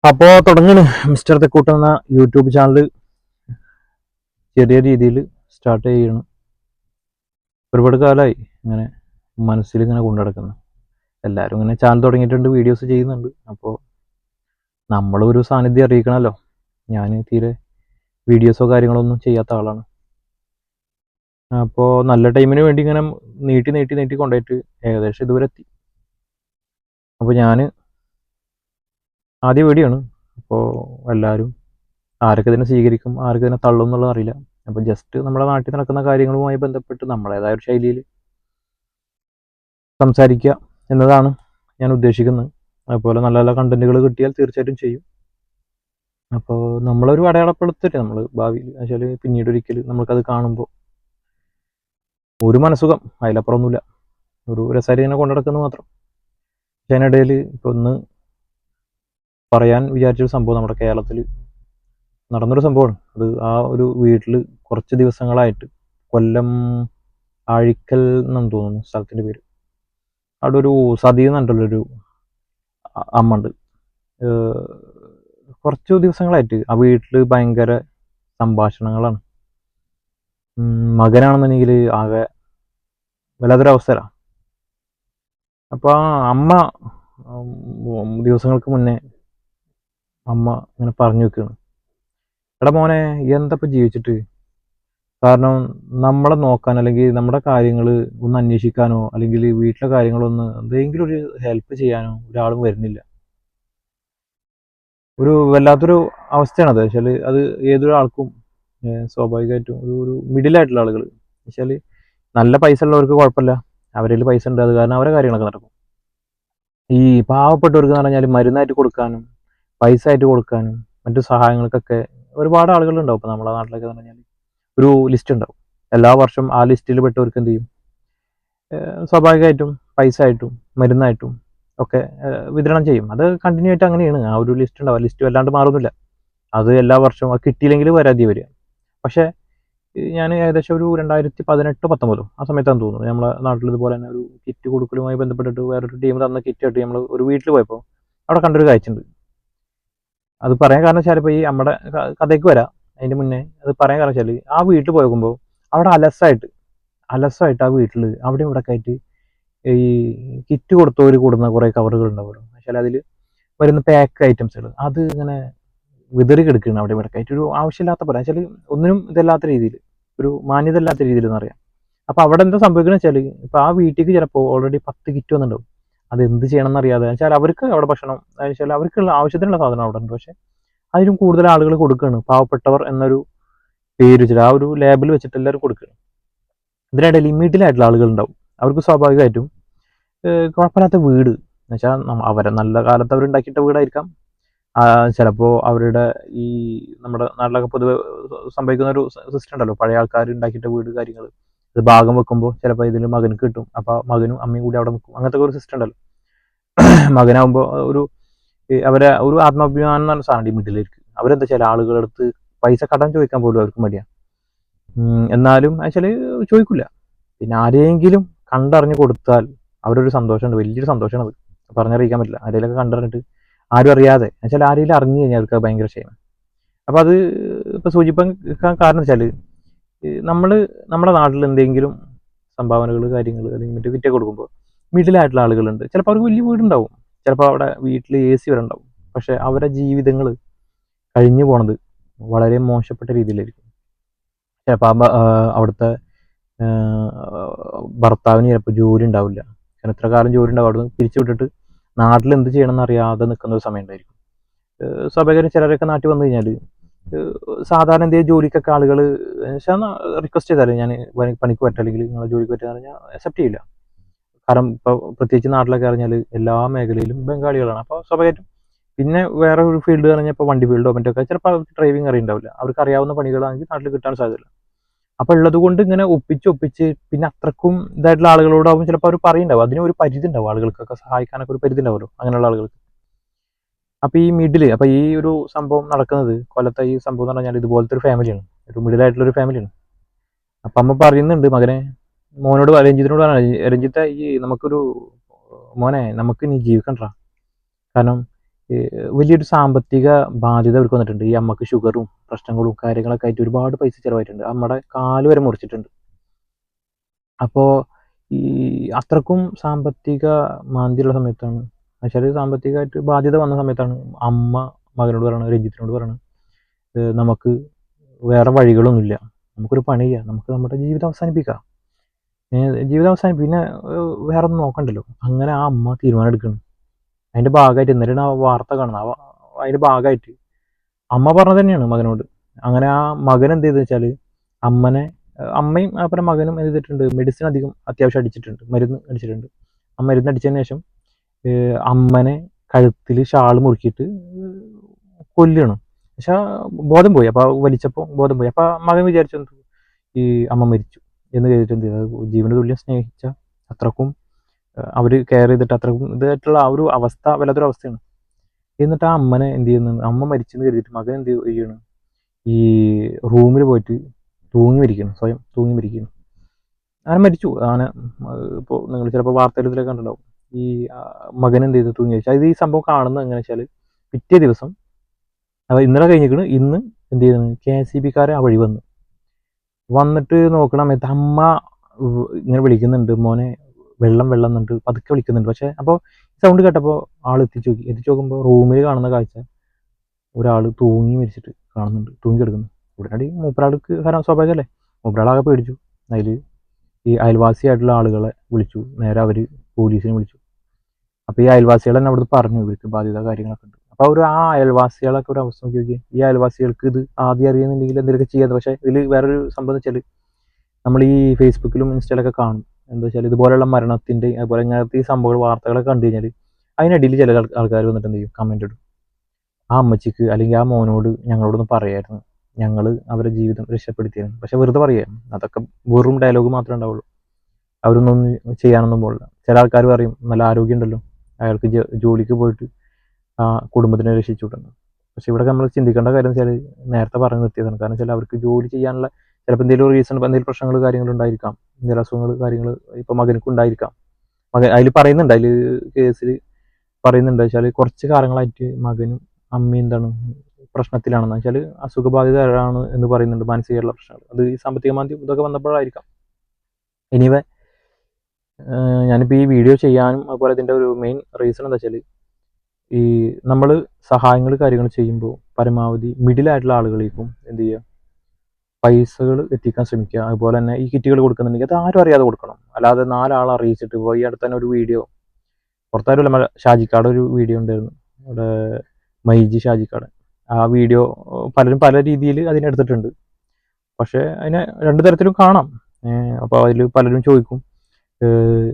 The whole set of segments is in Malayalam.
അപ്പോൾ തുടങ്ങണ് മിസ്റ്റർ തെക്കൂട്ട് എന്ന യൂട്യൂബ് ചാനൽ ചെറിയ രീതിയിൽ സ്റ്റാർട്ട് ചെയ്യണം. ഒരുപാട് കാലമായി ഇങ്ങനെ മനസ്സിൽ ഇങ്ങനെ കൊണ്ടു നടക്കുന്നു. എല്ലാവരും ഇങ്ങനെ ചാനൽ തുടങ്ങിയിട്ടുണ്ട്, വീഡിയോസ് ചെയ്യുന്നുണ്ട്. അപ്പോൾ നമ്മളൊരു സാന്നിധ്യം അറിയിക്കണമല്ലോ. ഞാൻ തീരെ വീഡിയോസോ കാര്യങ്ങളൊന്നും ചെയ്യാത്ത ആളാണ്. അപ്പോൾ നല്ല ടൈമിന് വേണ്ടി ഇങ്ങനെ നീട്ടി നീട്ടി നീട്ടി കൊണ്ടുപോയിട്ട് ഏകദേശം ഇതുവരെ എത്തി. അപ്പോൾ ഞാൻ ആദ്യ വീഡിയോ ആണ്. അപ്പോൾ എല്ലാവരും ആരൊക്കെ ഇതിനെ സ്വീകരിക്കും, ആരൊക്കെ ഇതിനെ തള്ളും എന്നുള്ളത് അറിയില്ല. അപ്പോൾ ജസ്റ്റ് നമ്മുടെ നാട്ടിൽ നടക്കുന്ന കാര്യങ്ങളുമായി ബന്ധപ്പെട്ട് നമ്മളേതായ ഒരു ശൈലിയിൽ സംസാരിക്കുക എന്നതാണ് ഞാൻ ഉദ്ദേശിക്കുന്നത്. അതുപോലെ നല്ല നല്ല കണ്ടന്റുകൾ കിട്ടിയാൽ തീർച്ചയായിട്ടും ചെയ്യും. അപ്പോൾ നമ്മളൊരു അടയാളപ്പെടുത്തിട്ട് നമ്മൾ ഭാവിയിൽ വെച്ചാൽ പിന്നീട് ഒരിക്കൽ നമ്മൾക്കത് കാണുമ്പോൾ ഒരു മനസ്സുഖം, അതിലപ്പുറമൊന്നുമില്ല. ഒരു രസകരം ഇങ്ങനെ കൊണ്ടു നടക്കുന്നത് മാത്രം. പക്ഷേ അതിനിടയിൽ ഇപ്പോൾ ഒന്ന് പറയാൻ വിചാരിച്ചൊരു സംഭവം നമ്മുടെ കേരളത്തിൽ നടന്നൊരു സംഭവമാണ്. അത് ആ ഒരു വീട്ടിൽ കുറച്ച് ദിവസങ്ങളായിട്ട് കൊല്ലം ആഴിക്കൽ എന്നു തോന്നുന്നു സ്ഥലത്തിൻ്റെ പേര്. അവിടെ ഒരു സതി എന്നുണ്ടല്ലോ അമ്മ ഉണ്ട്. കുറച്ച് ദിവസങ്ങളായിട്ട് ആ വീട്ടിൽ ഭയങ്കര സംഭാഷണങ്ങളാണ്. മകനാണെന്നുണ്ടെങ്കിൽ ആകെ വല്ലാത്തൊരവസ്ഥയിലാണ്. അപ്പോൾ ആ അമ്മ ദിവസങ്ങൾക്ക് മുന്നേ അമ്മ ഇങ്ങനെ പറഞ്ഞു വെക്കുകയാണ്, എടാ മോനെ എന്തപ്പോൾ ജീവിച്ചിട്ട്, കാരണം നമ്മളെ നോക്കാൻ അല്ലെങ്കിൽ നമ്മുടെ കാര്യങ്ങൾ ഒന്ന് അന്വേഷിക്കാനോ അല്ലെങ്കിൽ വീട്ടിലെ കാര്യങ്ങളൊന്ന് എന്തെങ്കിലും ഒരു ഹെൽപ്പ് ചെയ്യാനോ ഒരാളും വരുന്നില്ല. ഒരു വല്ലാത്തൊരു അവസ്ഥയാണത്. വെച്ചാൽ അത് ഏതൊരാൾക്കും സ്വാഭാവികമായിട്ടും ഒരു മിഡിലായിട്ടുള്ള ആളുകൾ വെച്ചാൽ നല്ല പൈസ ഉള്ളവർക്ക് കുഴപ്പമില്ല, അവരിൽ പൈസ ഉണ്ട്, അത് കാരണം അവരെ കാര്യങ്ങളൊക്കെ നടക്കും. ഈ പാവപ്പെട്ടവർക്ക് എന്ന് പറഞ്ഞാൽ മരുന്നായിട്ട് കൊടുക്കാനും പൈസ ആയിട്ട് കൊടുക്കാനും മറ്റു സഹായങ്ങൾക്കൊക്കെ ഒരുപാട് ആളുകളുണ്ടാവും. ഇപ്പോൾ നമ്മുടെ നാട്ടിലൊക്കെ എന്ന് പറഞ്ഞാൽ ഒരു ലിസ്റ്റ് ഉണ്ടാവും. എല്ലാ വർഷം ആ ലിസ്റ്റിൽ പെട്ടവർക്ക് എന്ത് ചെയ്യും, സ്വാഭാവികമായിട്ടും പൈസ ആയിട്ടും മരുന്നായിട്ടും ഒക്കെ വിതരണം ചെയ്യും. അത് കണ്ടിന്യൂ ആയിട്ട് അങ്ങനെയാണ്. ആ ഒരു ലിസ്റ്റ് ഉണ്ടാവും. ആ ലിസ്റ്റ് വല്ലാണ്ട് മാറുന്നില്ല. അത് എല്ലാ വർഷവും അത് കിട്ടിയില്ലെങ്കിൽ പരാതി വരിക. പക്ഷേ ഞാൻ ഏകദേശം ഒരു 2018-19 ആ സമയത്താണെന്ന് തോന്നുന്നു നമ്മളെ നാട്ടിൽ ഇതുപോലെ തന്നെ ഒരു കിറ്റ് കൊടുക്കലുമായി ബന്ധപ്പെട്ടിട്ട് വേറൊരു ടീം തന്ന കിറ്റ് ആയിട്ട് നമ്മൾ ഒരു വീട്ടിൽ പോയപ്പോൾ അവിടെ കണ്ടൊരു കാഴ്ചയുണ്ട്. അത് പറയാൻ കാരണം വെച്ചാൽ ഇപ്പോൾ ഈ നമ്മുടെ കഥയ്ക്ക് വരാം. അതിൻ്റെ മുന്നേ അത് പറയാൻ കാരണം വെച്ചാൽ ആ വീട്ടിൽ പോയി നോക്കുമ്പോൾ അവിടെ അലസായിട്ട് ആ വീട്ടിൽ അവിടെ ഇവിടെ ആയിട്ട് ഈ കിറ്റ് കൊടുത്തവർ കൂടുന്ന കുറേ കവറുകൾ ഉണ്ടാവുമല്ലോ. പക്ഷേ അതിൽ വരുന്ന പാക്ക് ഐറ്റംസുകൾ അത് ഇങ്ങനെ വിതറി കിടക്കുകയാണ് അവിടെ ഇവിടെ ആയിട്ട്. ഒരു ആവശ്യമില്ലാത്ത പോലെ വെച്ചാൽ ഒന്നിനും ഇതല്ലാത്ത രീതിയിൽ, ഒരു മാന്യത ഇല്ലാത്ത രീതിയിൽ എന്നറിയാം. അപ്പോൾ അവിടെ എന്താ സംഭവിക്കുന്നത് വെച്ചാൽ ഇപ്പോൾ ആ വീട്ടിലേക്ക് ചിലപ്പോൾ ഓൾറെഡി 10 കിറ്റ് വന്നിട്ടുണ്ടാവും. അത് എന്ത് ചെയ്യണം എന്നറിയാതെ വെച്ചാൽ അവർക്ക് അവിടെ ഭക്ഷണം വെച്ചാൽ അവർക്കുള്ള ആവശ്യത്തിനുള്ള സാധനം അവിടെ ഉണ്ട്. പക്ഷേ അതിലും കൂടുതൽ ആളുകൾ കൊടുക്കുകയാണ്. പാവപ്പെട്ടവർ എന്നൊരു പേര് വെച്ചിട്ട് ആ ഒരു ലേബിൾ വെച്ചിട്ട് എല്ലാവരും കൊടുക്കുകയാണ്. ഇതിനിടയിൽ ഇമ്മീഡിയറ്റായിട്ടുള്ള ആളുകൾ ഉണ്ടാവും. അവർക്ക് സ്വാഭാവികമായിട്ടും കുഴപ്പമില്ലാത്ത വീട് എന്ന് വെച്ചാൽ അവരെ നല്ല കാലത്ത് അവരുണ്ടാക്കിയിട്ട വീടായിരിക്കാം. ചിലപ്പോൾ അവരുടെ ഈ നമ്മുടെ നാട്ടിലൊക്കെ പൊതുവെ സംഭവിക്കുന്ന ഒരു സിസ്റ്റം ഉണ്ടല്ലോ, പഴയ ആൾക്കാർ ഉണ്ടാക്കിയിട്ട വീട് കാര്യങ്ങൾ ഇത് ഭാഗം വെക്കുമ്പോൾ ചിലപ്പോൾ ഇതിൽ മകന് കിട്ടും. അപ്പോൾ മകനും അമ്മയും കൂടി അവിടെ നിൽക്കും. അങ്ങനത്തെ ഒരു സിസ്റ്റം ഉണ്ടല്ലോ. മകനാകുമ്പോൾ അവരെ ഒരു ആത്മാഭിമാനം എന്ന് പറഞ്ഞ സാധനം മിഡിലേക്ക് അവരെന്താ വെച്ചാൽ ആളുകളടുത്ത് പൈസ കടം ചോദിക്കാൻ പോലും അവർക്ക് മടിയാണ്. എന്നാലും വെച്ചാൽ ചോദിക്കില്ല. പിന്നെ ആരെങ്കിലും കണ്ടറിഞ്ഞ് കൊടുത്താൽ അവരൊരു സന്തോഷമുണ്ട്, വലിയൊരു സന്തോഷമാണ്. അത് പറഞ്ഞറിയിക്കാൻ പറ്റില്ല. ആരെങ്കിലൊക്കെ കണ്ടറിഞ്ഞിട്ട് ആരും അറിയാതെ വെച്ചാൽ ആരെങ്കിലും അറിഞ്ഞു കഴിഞ്ഞാൽ അവർക്ക് ഭയങ്കര ക്ഷേമം. അപ്പോൾ അത് ഇപ്പോൾ സൂചിപ്പിക്കാൻ കാരണം വെച്ചാൽ നമ്മൾ നമ്മുടെ നാട്ടിൽ എന്തെങ്കിലും സംഭാവനകൾ കാര്യങ്ങൾ അല്ലെങ്കിൽ മറ്റു കിറ്റൊക്കെ കൊടുക്കുമ്പോൾ മിഡിലായിട്ടുള്ള ആളുകളുണ്ട്. ചിലപ്പോൾ അവർക്ക് വലിയ വീടുണ്ടാവും, ചിലപ്പോൾ അവിടെ വീട്ടിൽ AC വരെ ഉണ്ടാവും. പക്ഷേ അവരുടെ ജീവിതങ്ങൾ കഴിഞ്ഞു പോണത് വളരെ മോശപ്പെട്ട രീതിയിലായിരിക്കും. ചിലപ്പോൾ അവിടുത്തെ ഭർത്താവിന് ചിലപ്പോൾ ജോലി ഉണ്ടാവില്ല. കാരണം ഇത്ര കാലം ജോലി ഉണ്ടാവും, അവിടെ പിരിച്ചു വിട്ടിട്ട് നാട്ടിൽ എന്ത് ചെയ്യണമെന്ന് അറിയാതെ നിൽക്കുന്ന ഒരു സമയം ഉണ്ടായിരിക്കും. സ്വാഭാവികമായും ചിലരൊക്കെ നാട്ടിൽ വന്നു കഴിഞ്ഞാൽ സാധാരണ എന്തെങ്കിലും ജോലിക്കൊക്കെ ആളുകൾ റിക്വസ്റ്റ് ചെയ്താൽ ഞാൻ പണിക്ക് പറ്റുക അല്ലെങ്കിൽ നിങ്ങളെ ജോലിക്ക് പറ്റുക പറഞ്ഞാൽ അക്സെപ്റ്റ് ചെയ്യില്ല. കാരണം ഇപ്പോൾ പ്രത്യേകിച്ച് നാട്ടിലൊക്കെ അറിഞ്ഞാൽ എല്ലാ മേഖലയിലും ബംഗാളികളാണ്. അപ്പോൾ സ്വാഭാവികമായിട്ടും പിന്നെ വേറെ ഒരു ഫീൽഡ് പറഞ്ഞാൽ ഇപ്പോൾ വണ്ടി ഫീൽഡോ മറ്റൊക്കെ ചിലപ്പോൾ അവർക്ക് ഡ്രൈവിംഗ് അറിയുണ്ടാവില്ല. അവർക്ക് അറിയാവുന്ന പണികളാണെങ്കിൽ നാട്ടിൽ കിട്ടാൻ സാധ്യതയില്ല. അപ്പോൾ ഉള്ളത് കൊണ്ട് ഇങ്ങനെ ഒപ്പിച്ച് പിന്നെ അത്രക്കും ഇതായിട്ടുള്ള ആളുകളോടാവും ചിലപ്പോൾ അവർ പറയുന്നുണ്ടാവും. അതിന് ഒരു പരിധി ഉണ്ടാവും. ആളുകൾക്കൊക്കെ സഹായിക്കാനൊക്കെ ഒരു പരിധി ഉണ്ടാവുമല്ലോ അങ്ങനെയുള്ള ആളുകൾക്ക്. അപ്പോൾ ഈ അപ്പോൾ ഈ ഒരു സംഭവം നടക്കുന്നത് കൊല്ലത്തെ ഈ സംഭവം എന്ന് പറഞ്ഞാൽ ഇതുപോലത്തെ ഒരു ഫാമിലിയാണ്, ഒരു മിഡിലായിട്ടുള്ളൊരു ഫാമിലിയാണ്. അപ്പം അമ്മ പറയുന്നുണ്ട് മകനെ, മോനോട് രഞ്ജിത്തിനോട് പറഞ്ഞ, രഞ്ജിത്തെ ഈ നമുക്കൊരു മോനെ നമുക്ക് നീ ജീവിക്കണ്ട. കാരണം വലിയൊരു സാമ്പത്തിക ബാധ്യത അവർക്ക് വന്നിട്ടുണ്ട്. ഈ അമ്മക്ക് ഷുഗറും പ്രശ്നങ്ങളും കാര്യങ്ങളൊക്കെ ആയിട്ട് ഒരുപാട് പൈസ ചിലവായിട്ടുണ്ട്. അമ്മയുടെ കാല് വരെ മുറിച്ചിട്ടുണ്ട്. അപ്പോൾ ഈ അത്രക്കും സാമ്പത്തിക മാന്ദ്യമുള്ള സമയത്താണ്, എന്നുവെച്ചാൽ സാമ്പത്തികമായിട്ട് ബാധ്യത വന്ന സമയത്താണ് അമ്മ മകനോട് പറയണത്, രഞ്ജിത്തിനോട് പറയണത്, നമുക്ക് വേറെ വഴികളൊന്നുമില്ല, നമുക്കൊരു പണി ചെയ്യാം, നമുക്ക് നമ്മുടെ ജീവിതം അവസാനിപ്പിക്കാം, ജീവിതം പിന്നെ വേറെ ഒന്നും നോക്കണ്ടല്ലോ. അങ്ങനെ ആ അമ്മ തീരുമാനം എടുക്കണം. അതിൻ്റെ ഭാഗമായിട്ട് ഇന്നലെയാണ് ആ വാർത്ത കാണുന്നത്. അതിൻ്റെ ഭാഗമായിട്ട് അമ്മ പറഞ്ഞത് തന്നെയാണ് മകനോട്. അങ്ങനെ ആ മകൻ എന്ത് ചെയ്തെന്ന് വെച്ചാൽ അമ്മയും അതുപോലെ മകനും എന്ത് ചെയ്തിട്ടുണ്ട്, മെഡിസിൻ അധികം അത്യാവശ്യം അടിച്ചിട്ടുണ്ട്, മരുന്ന് അടിച്ചിട്ടുണ്ട്. ആ മരുന്ന് അടിച്ചതിന് ശേഷം അമ്മനെ കഴുത്തിൽ ഷാൾ മുറുക്കിയിട്ട് കൊല്ലുകയാണ്. പക്ഷെ ബോധം പോയി. അപ്പോൾ വലിച്ചപ്പോൾ ബോധം പോയി. അപ്പോൾ മകൻ വിചാരിച്ചു ഈ അമ്മ മരിച്ചു എന്ന് കരുതിയിട്ട് എന്ത് ചെയ്തു, ജീവന് തുല്യം സ്നേഹിച്ച അത്രക്കും അവർ കെയർ ചെയ്തിട്ട് അത്രക്കും ഇതായിട്ടുള്ള ആ ഒരു അവസ്ഥ വല്ലാത്തൊരു അവസ്ഥയാണ്. എന്നിട്ട് ആ അമ്മനെ എന്ത് ചെയ്യുന്നു, അമ്മ മരിച്ചെന്ന് കരുതിയിട്ട് മകൻ എന്ത് ചെയ്യണം, ഈ റൂമിൽ പോയിട്ട് തൂങ്ങി മരിക്കണം, സ്വയം തൂങ്ങി മരിക്കണം. അങ്ങനെ മരിച്ചു. അങ്ങനെ ഇപ്പോൾ നിങ്ങൾ ചിലപ്പോൾ വാർത്തയിൽ ഇതിലൊക്കെ കണ്ടിട്ടുണ്ടാവും. ഈ മകൻ എന്ത് ചെയ്തു, തൂങ്ങി മരിച്ചു. അത് ഈ സംഭവം കാണുന്നത് എങ്ങനെ വെച്ചാൽ, പിറ്റേ ദിവസം ഇന്നലെ കഴിഞ്ഞിരിക്കണ്, ഇന്ന് എന്ത് ചെയ്യുന്നത്, KCB-ക്കാർ ആ വഴി വന്നിട്ട് നോക്കണ സമയത്ത് അമ്മ ഇങ്ങനെ വിളിക്കുന്നുണ്ട്, മോനെ വെള്ളം എന്നിട്ട് പതുക്കെ വിളിക്കുന്നുണ്ട്. പക്ഷെ അപ്പോൾ സൗണ്ട് കേട്ടപ്പോൾ ആൾ എത്തിച്ചു നോക്കുമ്പോൾ റൂമിൽ കാണുന്ന കാഴ്ച ഒരാൾ തൂങ്ങി മരിച്ചിട്ട് കാണുന്നുണ്ട്, തൂങ്ങി കിടക്കുന്നു. ഉടനടി മൂപ്പരാൾക്ക് സ്വാഭാവികമല്ലേ, മൂപ്പരാളാകെ പേടിച്ചു. അതിൽ ഈ അയൽവാസിയായിട്ടുള്ള ആളുകളെ വിളിച്ചു, നേരെ അവർ പോലീസിനെ വിളിച്ചു. അപ്പോൾ ഈ അയൽവാസികൾ തന്നെ അവിടുന്ന് പറഞ്ഞു ഇവർക്ക് ബാധ്യത കാര്യങ്ങളൊക്കെ ഉണ്ട്. അപ്പോൾ ആ അയൽവാസികളൊക്കെ ഒരു അവസ്ഥ നോക്കി, ഈ അയൽവാസികൾക്ക് ഇത് ആദ്യം അറിയുന്നുണ്ടെങ്കിൽ എന്തെങ്കിലുമൊക്കെ ചെയ്യാതെ. പക്ഷേ ഇതിൽ വേറൊരു സംഭവം വെച്ചാൽ, നമ്മൾ ഈ ഫേസ്ബുക്കിലും ഇൻസ്റ്റയിലൊക്കെ കാണും, എന്താ വെച്ചാൽ ഇതുപോലെയുള്ള മരണത്തിൻ്റെ അതുപോലെ ഇങ്ങനത്തെ ഈ സംഭവങ്ങൾ വാർത്തകളൊക്കെ കണ്ടു കഴിഞ്ഞാൽ അതിനിടയിൽ ചില ആൾക്കാർ വന്നിട്ട് എന്ത് ചെയ്യും, കമൻ്റ് ഇടും, ആ അമ്മച്ചിക്ക് അല്ലെങ്കിൽ ആ മോനോട് ഞങ്ങളോടൊന്ന് പറയായിരുന്നു, ഞങ്ങൾ അവരുടെ ജീവിതം രക്ഷപ്പെടുത്തിയിരുന്നു. പക്ഷെ വെറുതെ പറയായിരുന്നു. അതൊക്കെ വെറും ഡയലോഗ് മാത്രമേ ഉണ്ടാവുള്ളൂ. അവരൊന്നും ചെയ്യാനൊന്നും പോകില്ല. ചില ആൾക്കാർ പറയും നല്ല ആരോഗ്യം ഉണ്ടല്ലോ, അയാൾക്ക് ജോലിക്ക് പോയിട്ട് ആ കുടുംബത്തിനെ രക്ഷിച്ചു വിടുന്നു. പക്ഷെ ഇവിടെ നമ്മൾ ചിന്തിക്കേണ്ട കാര്യം എന്ന് വെച്ചാൽ, നേരത്തെ പറഞ്ഞു നിർത്തിയതാണ്. കാരണം വെച്ചാൽ അവർക്ക് ജോലി ചെയ്യാനുള്ള ചിലപ്പോൾ എന്തെങ്കിലും റീസൺ, എന്തെങ്കിലും പ്രശ്നങ്ങൾ കാര്യങ്ങളുണ്ടായിരിക്കാം, എന്തെങ്കിലും അസുഖങ്ങൾ കാര്യങ്ങൾ ഇപ്പോൾ മകനക്ക് ഉണ്ടായിരിക്കാം. അതിൽ പറയുന്നുണ്ട്, അതിൽ കേസിൽ പറയുന്നുണ്ട് വെച്ചാൽ കുറച്ച് കാലങ്ങളായിട്ട് മകനും അമ്മയും എന്താണ് പ്രശ്നത്തിലാണെന്ന് വെച്ചാൽ അസുഖബാധിതരാണ് എന്ന് പറയുന്നുണ്ട്, മാനസികമായിട്ടുള്ള പ്രശ്നങ്ങൾ. അത് ഈ സാമ്പത്തിക മാന്ദ്യം ഇതൊക്കെ വന്നപ്പോഴായിരിക്കാം. എനിവേ ഞാനിപ്പോൾ ഈ വീഡിയോ ചെയ്യാനും അതുപോലെ ഇതിൻ്റെ ഒരു മെയിൻ റീസൺ എന്താ വെച്ചാൽ, ഈ നമ്മൾ സഹായങ്ങൾ കാര്യങ്ങൾ ചെയ്യുമ്പോൾ പരമാവധി മിഡിലായിട്ടുള്ള ആളുകളിലേക്കും എന്ത് ചെയ്യുക, പൈസകൾ എത്തിക്കാൻ ശ്രമിക്കുക. അതുപോലെ തന്നെ ഈ കിറ്റുകൾ കൊടുക്കുന്നുണ്ടെങ്കിൽ അത് ആരും അറിയാതെ കൊടുക്കണം. അല്ലാതെ 4 ആളെ അറിയിച്ചിട്ട് ഇപ്പോൾ ഈ അടുത്ത് തന്നെ ഒരു വീഡിയോ പുറത്താരുമല്ല, നമ്മുടെ ഷാജിക്കാട് ഒരു വീഡിയോ ഉണ്ടായിരുന്നു, അവിടെ മൈജി ഷാജിക്കാട്. ആ വീഡിയോ പലരും പല രീതിയിൽ അതിനെടുത്തിട്ടുണ്ട്. പക്ഷേ അതിനെ 2 തരത്തിലും കാണാം. അപ്പോൾ അതിൽ പലരും ചോദിക്കും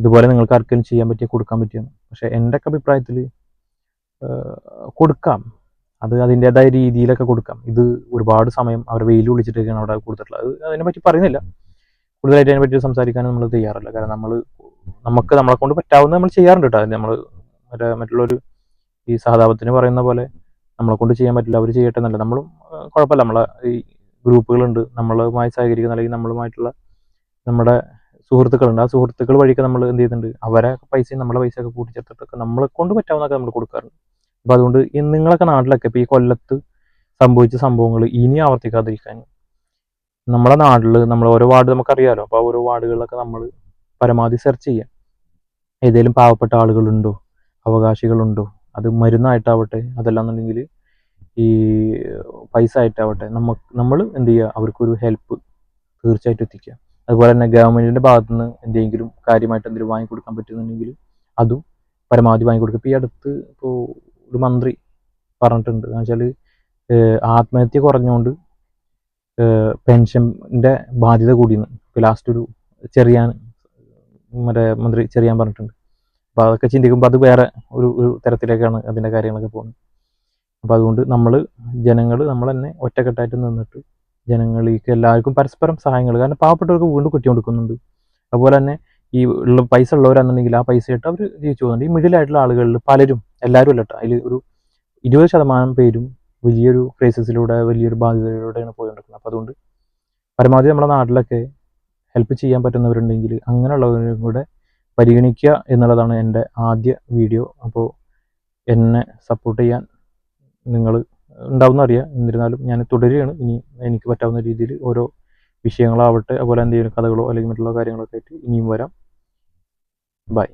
ഇതുപോലെ നിങ്ങൾക്ക് ആർക്കെങ്കിലും ചെയ്യാൻ പറ്റിയ കൊടുക്കാൻ പറ്റിയെന്ന്. പക്ഷേ എൻ്റെ ഒക്കെ അഭിപ്രായത്തിൽ കൊടുക്കാം, അത് അതിൻ്റെതായ രീതിയിലൊക്കെ കൊടുക്കാം. ഇത് ഒരുപാട് സമയം അവർ വെയിൽ വിളിച്ചിട്ടൊക്കെയാണ് അവിടെ കൊടുത്തിട്ടുള്ളത്. അത് അതിനെപ്പറ്റി പറയുന്നില്ല, കൂടുതലായിട്ട് അതിനെപ്പറ്റി സംസാരിക്കാനും നമ്മൾ തയ്യാറല്ല. കാരണം നമുക്ക് നമ്മളെ കൊണ്ട് പറ്റാവുന്ന നമ്മൾ ചെയ്യാറുണ്ട് കേട്ടോ. നമ്മൾ മറ്റുള്ളൊരു ഈ സഹതാപത്തിന് പറയുന്ന പോലെ നമ്മളെ കൊണ്ട് ചെയ്യാൻ പറ്റില്ല, അവർ ചെയ്യട്ടെ എന്നല്ല. നമ്മളും കുഴപ്പമില്ല, നമ്മളെ ഈ ഗ്രൂപ്പുകളുണ്ട്, നമ്മളുമായി സഹകരിക്കുന്ന അല്ലെങ്കിൽ നമ്മളുമായിട്ടുള്ള നമ്മുടെ സുഹൃത്തുക്കളുണ്ട്. ആ സുഹൃത്തുക്കൾ വഴിയൊക്കെ നമ്മൾ എന്ത് ചെയ്യുന്നുണ്ട്, അവരെ പൈസയും നമ്മളെ പൈസയൊക്കെ കൂട്ടിച്ചേർത്തിട്ടൊക്കെ നമ്മളെ കൊണ്ട് പറ്റാവുന്നതൊക്കെ നമ്മൾ കൊടുക്കാറുണ്ട്. അപ്പോൾ അതുകൊണ്ട് നിങ്ങളൊക്കെ നാട്ടിലൊക്കെ ഇപ്പോൾ ഈ കൊല്ലത്ത് സംഭവിച്ച സംഭവങ്ങൾ ഇനി ആവർത്തിക്കാതിരിക്കാൻ നമ്മളെ നാട്ടിൽ നമ്മൾ ഓരോ വാർഡ് നമുക്കറിയാമല്ലോ. അപ്പോൾ ഓരോ വാർഡുകളിലൊക്കെ നമ്മൾ പരമാവധി സെർച്ച് ചെയ്യുക, ഏതെങ്കിലും പാവപ്പെട്ട ആളുകളുണ്ടോ, അവകാശികളുണ്ടോ, അത് മരുന്നായിട്ടാവട്ടെ, അതല്ലാന്നുണ്ടെങ്കിൽ ഈ പൈസ ആയിട്ടാവട്ടെ, നമ്മൾ എന്ത് ചെയ്യുക, അവർക്കൊരു ഹെൽപ്പ് തീർച്ചയായിട്ടും എത്തിക്കുക. അതുപോലെ തന്നെ ഗവൺമെൻറ്റിൻ്റെ ഭാഗത്തു നിന്ന് എന്തെങ്കിലും കാര്യമായിട്ട് എന്തെങ്കിലും വാങ്ങിക്കൊടുക്കാൻ പറ്റുന്നുണ്ടെങ്കിൽ അതും പരമാവധി വാങ്ങിക്കൊടുക്കുക. ഇപ്പോൾ ഈ അടുത്ത് ഇപ്പോൾ ഒരു മന്ത്രി പറഞ്ഞിട്ടുണ്ട്, എന്ന് വെച്ചാൽ ആത്മഹത്യ കുറഞ്ഞുകൊണ്ട് പെൻഷൻ്റെ ബാധ്യത കൂടിയെന്ന്. ഇപ്പോൾ ലാസ്റ്റ് ഒരു ചെറിയാൻ മന്ത്രി ചെറിയാൻ പറഞ്ഞിട്ടുണ്ട്. അപ്പോൾ അതൊക്കെ ചിന്തിക്കുമ്പോൾ അത് വേറെ ഒരു തരത്തിലേക്കാണ് അതിൻ്റെ കാര്യങ്ങളൊക്കെ പോകുന്നത്. അപ്പോൾ അതുകൊണ്ട് ജനങ്ങൾ തന്നെ ഒറ്റക്കെട്ടായിട്ട് നിന്നിട്ട് ജനങ്ങളിലേക്ക് എല്ലാവർക്കും പരസ്പരം സഹായങ്ങൾ, കാരണം പാവപ്പെട്ടവർക്ക് വീണ്ടും കുറ്റി കൊടുക്കുന്നുണ്ട്. അതുപോലെ തന്നെ ഈ പൈസ ഉള്ളവരാണെന്നുണ്ടെങ്കിൽ ആ പൈസ ഇട്ട് അവർ ജീവിച്ചു പോകുന്നുണ്ട്. ഈ മിഡിലായിട്ടുള്ള ആളുകളിൽ പലരും, എല്ലാവരും അല്ല കേട്ടോ, അതിൽ ഒരു 20% പേരും വലിയൊരു ക്രൈസിസിലൂടെ വലിയൊരു ബാധ്യതയിലൂടെയാണ് പോയിക്കൊണ്ടിരിക്കുന്നത്. അപ്പോൾ അതുകൊണ്ട് പരമാവധി നമ്മുടെ നാട്ടിലൊക്കെ ഹെൽപ്പ് ചെയ്യാൻ പറ്റുന്നവരുണ്ടെങ്കിൽ അങ്ങനെയുള്ളവരും കൂടെ പരിഗണിക്കുക എന്നുള്ളതാണ് എൻ്റെ ആദ്യ വീഡിയോ. അപ്പോൾ എന്നെ സപ്പോർട്ട് ചെയ്യാൻ നിങ്ങൾ ഉണ്ടാവും എന്നറിയാം. എന്നിരുന്നാലും ഞാൻ തുടരുകയാണ്. ഇനി എനിക്ക് പറ്റാവുന്ന രീതിയിൽ ഓരോ വിഷയങ്ങളാവട്ടെ, അതുപോലെ എന്തെങ്കിലും കഥകളോ അല്ലെങ്കിൽ മറ്റുള്ള കാര്യങ്ങളൊക്കെ ആയിട്ട് ഇനിയും വരാം. ബൈ.